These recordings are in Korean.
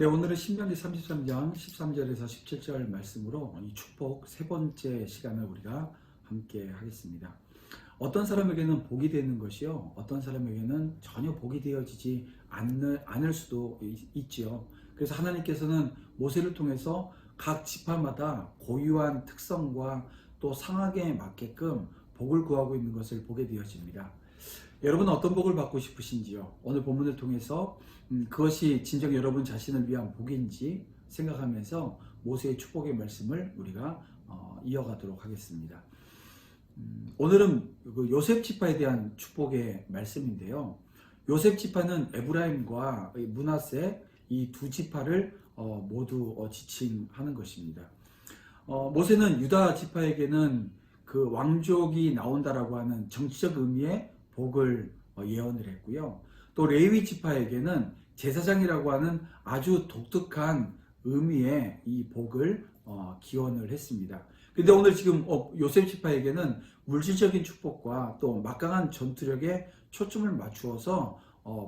네, 오늘은 신명기 33장 13절에서 17절 말씀으로 이 축복 세 번째 시간을 우리가 함께 하겠습니다. 어떤 사람에게는 복이 되는 것이요, 어떤 사람에게는 전혀 복이 되어지지 않을 수도 있지요. 그래서 하나님께서는 모세를 통해서 각 지파마다 고유한 특성과 또 상황에 맞게끔 복을 구하고 있는 것을 보게 되어집니다. 여러분은 어떤 복을 받고 싶으신지요? 오늘 본문을 통해서 그것이 진정 여러분 자신을 위한 복인지 생각하면서 모세의 축복의 말씀을 우리가 이어가도록 하겠습니다. 오늘은 그 요셉 지파에 대한 축복의 말씀인데요. 요셉 지파는 에브라임과 므낫세 이 두 지파를 모두 지칭하는 것입니다. 모세는 유다 지파에게는 그 왕족이 나온다라고 하는 정치적 의미의 복을 예언을 했고요. 또 레위 지파에게는 제사장이라고 하는 아주 독특한 의미의 이 복을 기원을 했습니다. 근데 오늘 지금 요셉 지파에게는 물질적인 축복과 또 막강한 전투력에 초점을 맞추어서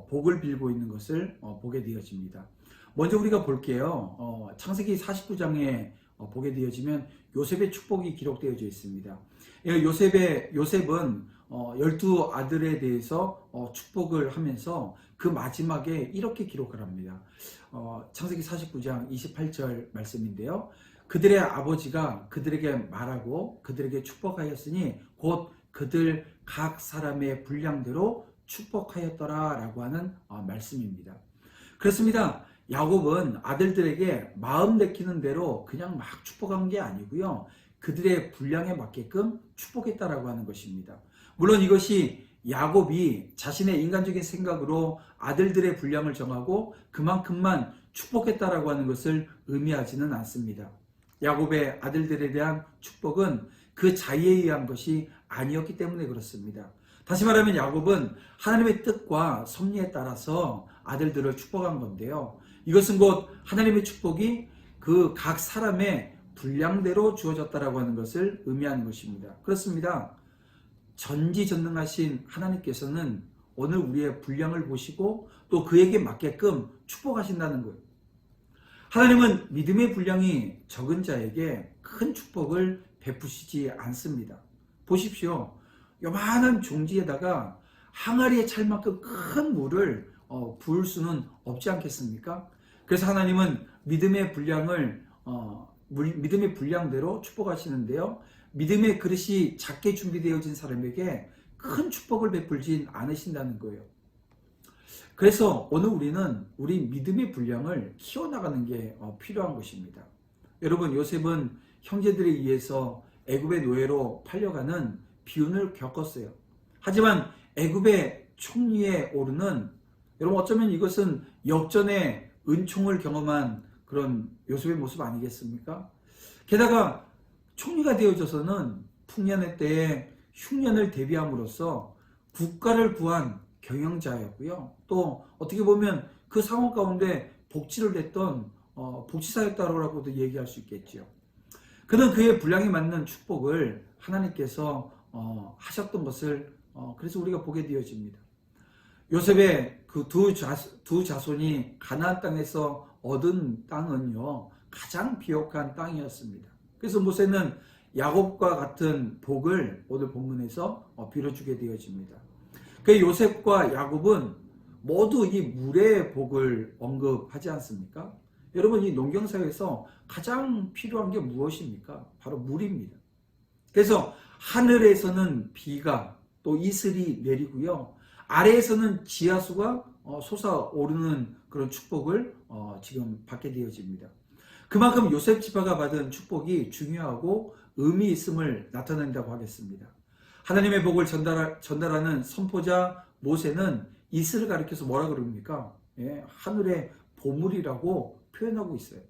복을 빌고 있는 것을 보게 되어집니다. 먼저 우리가 볼게요. 창세기 49장에 보게 되어지면 요셉의 축복이 기록되어져 있습니다. 요셉은 12아들에 대해서 축복을 하면서 그 마지막에 이렇게 기록을 합니다. 창세기 49장 28절 말씀인데요. 그들의 아버지가 그들에게 말하고 그들에게 축복하였으니 곧 그들 각 사람의 분량대로 축복하였더라 라고 하는 말씀입니다. 그렇습니다. 야곱은 아들들에게 마음 내키는 대로 그냥 막 축복한 게 아니고요. 그들의 분량에 맞게끔 축복했다라고 하는 것입니다. 물론 이것이 야곱이 자신의 인간적인 생각으로 아들들의 분량을 정하고 그만큼만 축복했다라고 하는 것을 의미하지는 않습니다. 야곱의 아들들에 대한 축복은 그 자의에 의한 것이 아니었기 때문에 그렇습니다. 다시 말하면 야곱은 하나님의 뜻과 섭리에 따라서 아들들을 축복한 건데요. 이것은 곧 하나님의 축복이 그 각 사람의 분량대로 주어졌다라고 하는 것을 의미하는 것입니다. 그렇습니다. 전지전능하신 하나님께서는 오늘 우리의 분량을 보시고 또 그에게 맞게끔 축복하신다는 거예요. 하나님은 믿음의 분량이 적은 자에게 큰 축복을 베푸시지 않습니다. 보십시오. 요만한 종지에다가 항아리에 찰 만큼 큰 물을 부을 수는 없지 않겠습니까? 그래서 하나님은 믿음의 분량대로 축복하시는데요. 믿음의 그릇이 작게 준비되어진 사람에게 큰 축복을 베풀진 않으신다는 거예요. 그래서 오늘 우리는 우리 믿음의 분량을 키워나가는 게 필요한 것입니다. 여러분, 요셉은 형제들에 의해서 애굽의 노예로 팔려가는 비운을 겪었어요. 하지만 애굽의 총리에 오르는, 여러분 어쩌면 이것은 역전의 은총을 경험한 그런 요셉의 모습 아니겠습니까? 게다가 총리가 되어져서는 풍년의 때에 흉년을 대비함으로써 국가를 구한 경영자였고요. 또 어떻게 보면 그 상황 가운데 복지를 냈던 복지사였다라고도 얘기할 수 있겠지요. 그는 그의 분량에 맞는 축복을 하나님께서 하셨던 것을 그래서 우리가 보게 되어집니다. 요셉의 그 두 자손이 가나안 땅에서 얻은 땅은요 가장 비옥한 땅이었습니다. 그래서 모세는 야곱과 같은 복을 오늘 본문에서 빌어주게 되어집니다. 그 요셉과 야곱은 모두 이 물의 복을 언급하지 않습니까? 여러분, 이 농경사회에서 가장 필요한 게 무엇입니까? 바로 물입니다. 그래서 하늘에서는 비가 또 이슬이 내리고요. 아래에서는 지하수가 솟아오르는 그런 축복을 지금 받게 되어집니다. 그만큼 요셉 지파가 받은 축복이 중요하고 의미 있음을 나타낸다고 하겠습니다. 하나님의 복을 전달하는 선포자 모세는 이슬을 가리켜서 뭐라 그럽니까? 하늘의 보물이라고 표현하고 있어요.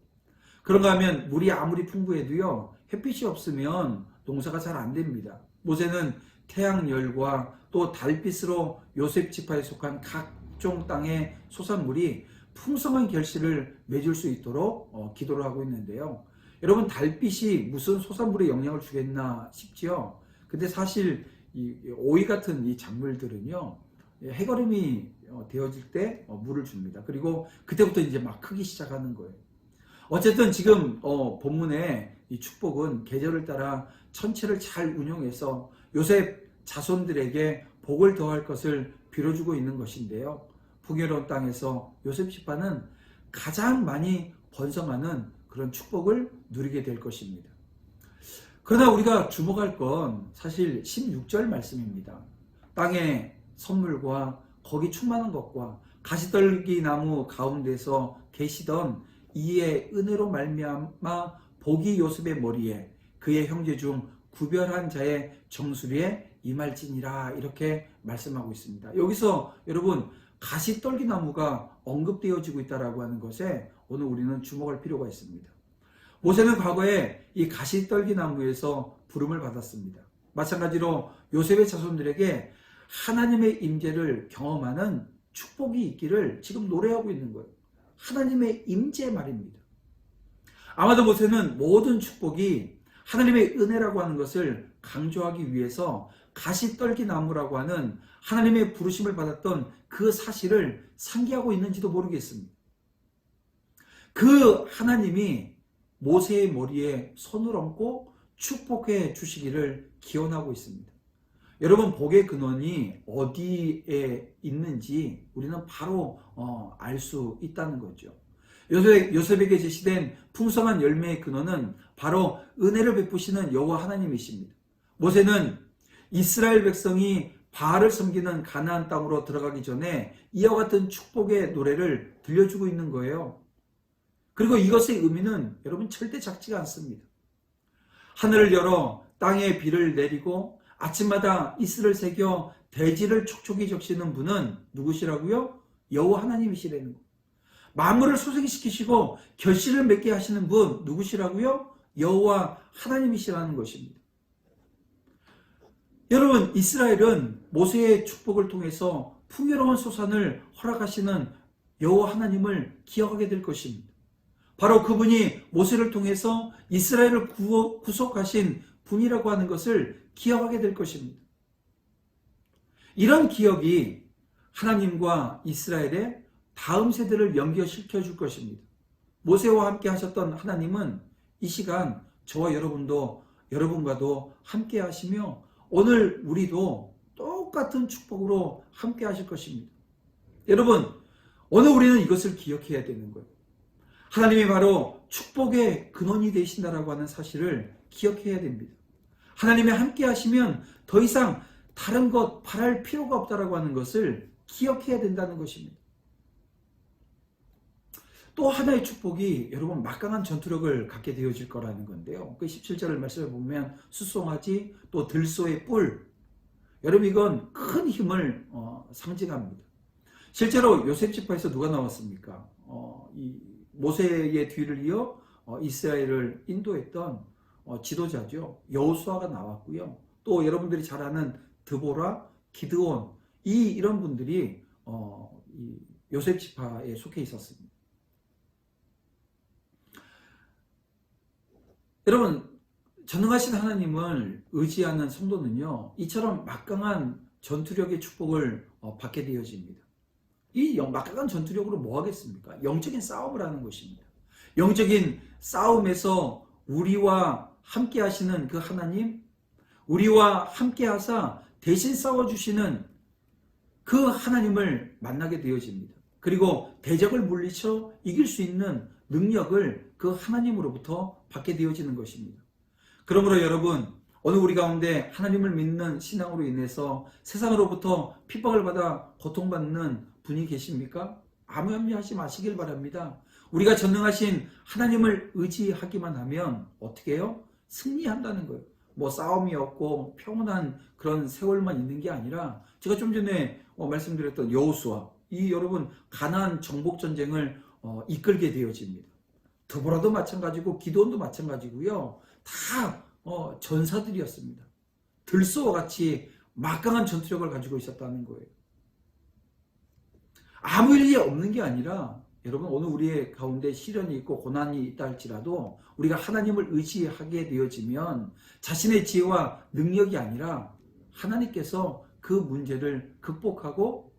그런가 하면 물이 아무리 풍부해도요, 햇빛이 없으면 농사가 잘 안 됩니다. 모세는 태양열과 또 달빛으로 요셉 지파에 속한 각종 땅의 소산물이 풍성한 결실을 맺을 수 있도록 기도를 하고 있는데요. 여러분, 달빛이 무슨 소산물에 영향을 주겠나 싶지요. 근데 사실 이 오이 같은 이 작물들은요, 해걸음이 되어질 때 물을 줍니다. 그리고 그때부터 이제 막 크기 시작하는 거예요. 어쨌든 지금 본문의 이 축복은 계절을 따라 천체를 잘 운용해서 요셉 자손들에게 복을 더할 것을 빌어주고 있는 것인데요. 풍요로운 땅에서 요셉 지파는 가장 많이 번성하는 그런 축복을 누리게 될 것입니다. 그러나 우리가 주목할 건 사실 16절 말씀입니다. 땅의 선물과 거기 충만한 것과 가시떨기 나무 가운데서 계시던 이의 은혜로 말미암아 복이 요셉의 머리에 그의 형제 중 구별한 자의 정수리에 임할지니라 이렇게 말씀하고 있습니다. 여기서 여러분 가시떨기 나무가 언급되어지고 있다라고 하는 것에 오늘 우리는 주목할 필요가 있습니다. 모세는 과거에 이 가시떨기 나무에서 부름을 받았습니다. 마찬가지로 요셉의 자손들에게 하나님의 임재를 경험하는 축복이 있기를 지금 노래하고 있는 거예요. 하나님의 임재 말입니다. 아마도 모세는 모든 축복이 하나님의 은혜라고 하는 것을 강조하기 위해서 가시떨기 나무라고 하는 하나님의 부르심을 받았던 그 사실을 상기하고 있는지도 모르겠습니다. 그 하나님이 모세의 머리에 손을 얹고 축복해 주시기를 기원하고 있습니다. 여러분 복의 근원이 어디에 있는지 우리는 바로 알 수 있다는 거죠. 요셉에게 제시된 풍성한 열매의 근원은 바로 은혜를 베푸시는 여호와 하나님이십니다. 모세는 이스라엘 백성이 바알을 섬기는 가나안 땅으로 들어가기 전에 이와 같은 축복의 노래를 들려주고 있는 거예요. 그리고 이것의 의미는 여러분 절대 작지가 않습니다. 하늘을 열어 땅에 비를 내리고 아침마다 이슬을 새겨 대지를 촉촉히 적시는 분은 누구시라고요? 여호와 하나님이시라는 거. 만물을 소생시키시고 결실을 맺게 하시는 분 누구시라고요? 여호와 하나님이시라는 것입니다. 여러분 이스라엘은 모세의 축복을 통해서 풍요로운 소산을 허락하시는 여호와 하나님을 기억하게 될 것입니다. 바로 그분이 모세를 통해서 이스라엘을 구속하신 분이라고 하는 것을 기억하게 될 것입니다. 이런 기억이 하나님과 이스라엘의 다음 세대를 연결시켜 줄 것입니다. 모세와 함께 하셨던 하나님은 이 시간 저와 여러분과도 함께 하시며 오늘 우리도 똑같은 축복으로 함께 하실 것입니다. 여러분 오늘 우리는 이것을 기억해야 되는 거예요. 하나님이 바로 축복의 근원이 되신다라고 하는 사실을 기억해야 됩니다. 하나님이 함께 하시면 더 이상 다른 것 바랄 필요가 없다라고 하는 것을 기억해야 된다는 것입니다. 또 하나의 축복이 여러분 막강한 전투력을 갖게 되어질 거라는 건데요. 그 17절을 말씀해 보면 수송아지 또 들소의 뿔 여러분 이건 큰 힘을 상징합니다. 실제로 요셉 지파에서 누가 나왔습니까? 이 모세의 뒤를 이어 이스라엘을 인도했던 지도자죠. 여호수아가 나왔고요. 또 여러분들이 잘 아는 드보라, 기드온 이런 분들이 이 요셉 지파에 속해 있었습니다. 여러분 전능하신 하나님을 의지하는 성도는요 이처럼 막강한 전투력의 축복을 받게 되어집니다. 이 막강한 전투력으로 뭐 하겠습니까? 영적인 싸움을 하는 것입니다. 영적인 싸움에서 우리와 함께 하시는 그 하나님, 우리와 함께 하사 대신 싸워주시는 그 하나님을 만나게 되어집니다. 그리고 대적을 물리쳐 이길 수 있는 능력을 그 하나님으로부터 받게 되어지는 것입니다. 그러므로 여러분 오늘 우리 가운데 하나님을 믿는 신앙으로 인해서 세상으로부터 핍박을 받아 고통받는 분이 계십니까? 암염하지 마시길 바랍니다. 우리가 전능하신 하나님을 의지하기만 하면 어떻게 해요? 승리한다는 거예요. 뭐 싸움이 없고 평온한 그런 세월만 있는 게 아니라 제가 좀 전에 말씀드렸던 여호수아 이 여러분 가나안 정복 전쟁을 이끌게 되어집니다. 드보라도 마찬가지고 기드온도 마찬가지고요. 다 전사들이었습니다. 들소와 같이 막강한 전투력을 가지고 있었다는 거예요. 아무 일이 없는 게 아니라 여러분 오늘 우리의 가운데 시련이 있고 고난이 있다 할지라도 우리가 하나님을 의지하게 되어지면 자신의 지혜와 능력이 아니라 하나님께서 그 문제를 극복하고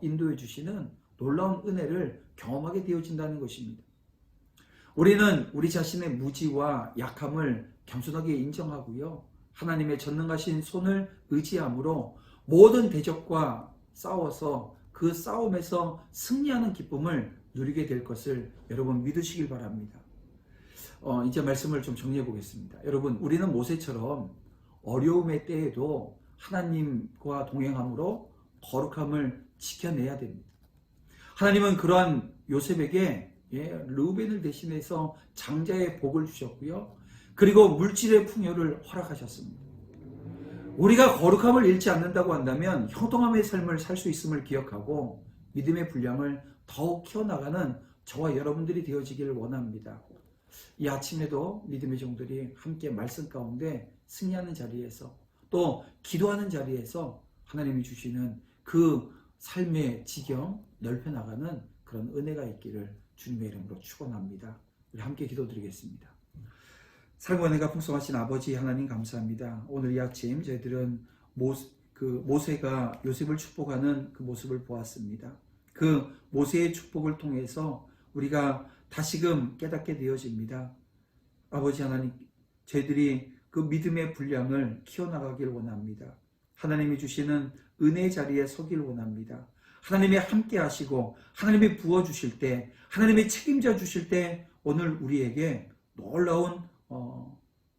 인도해 주시는 놀라운 은혜를 경험하게 되어진다는 것입니다. 우리는 우리 자신의 무지와 약함을 겸손하게 인정하고요. 하나님의 전능하신 손을 의지함으로 모든 대적과 싸워서 그 싸움에서 승리하는 기쁨을 누리게 될 것을 여러분 믿으시길 바랍니다. 이제 말씀을 좀 정리해 보겠습니다. 여러분, 우리는 모세처럼 어려움의 때에도 하나님과 동행함으로 거룩함을 지켜내야 됩니다. 하나님은 그러한 요셉에게 르우벤을 대신해서 장자의 복을 주셨고요. 그리고 물질의 풍요를 허락하셨습니다. 우리가 거룩함을 잃지 않는다고 한다면 형통함의 삶을 살 수 있음을 기억하고 믿음의 분량을 더욱 키워나가는 저와 여러분들이 되어지기를 원합니다. 이 아침에도 믿음의 종들이 함께 말씀 가운데 승리하는 자리에서 또 기도하는 자리에서 하나님이 주시는 그 삶의 지경 넓혀나가는 그런 은혜가 있기를 주님의 이름으로 축원합니다. 우리 함께 기도드리겠습니다. 살고 은혜가 풍성하신 아버지 하나님 감사합니다. 오늘 이 아침 저희들은 모세가 요셉을 축복하는 그 모습을 보았습니다. 그 모세의 축복을 통해서 우리가 다시금 깨닫게 되어집니다. 아버지 하나님, 저희들이 그 믿음의 분량을 키워나가길 원합니다. 하나님이 주시는 은혜의 자리에 서길 원합니다. 하나님이 함께 하시고 하나님이 부어주실 때, 하나님이 책임져 주실 때 오늘 우리에게 놀라운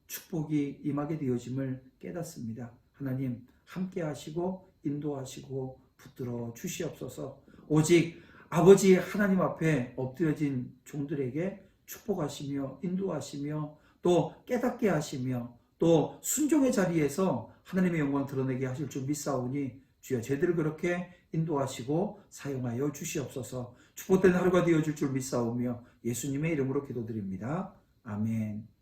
축복이 임하게 되어짐을 깨닫습니다. 하나님 함께 하시고 인도하시고 붙들어 주시옵소서. 오직 아버지 하나님 앞에 엎드려진 종들에게 축복하시며 인도하시며 또 깨닫게 하시며 또 순종의 자리에서 하나님의 영광 드러내게 하실 줄 믿사오니 주여 제대로 그렇게 인도하시고 사용하여 주시옵소서. 축복된 하루가 되어줄 줄 믿사오며 예수님의 이름으로 기도드립니다. 아멘.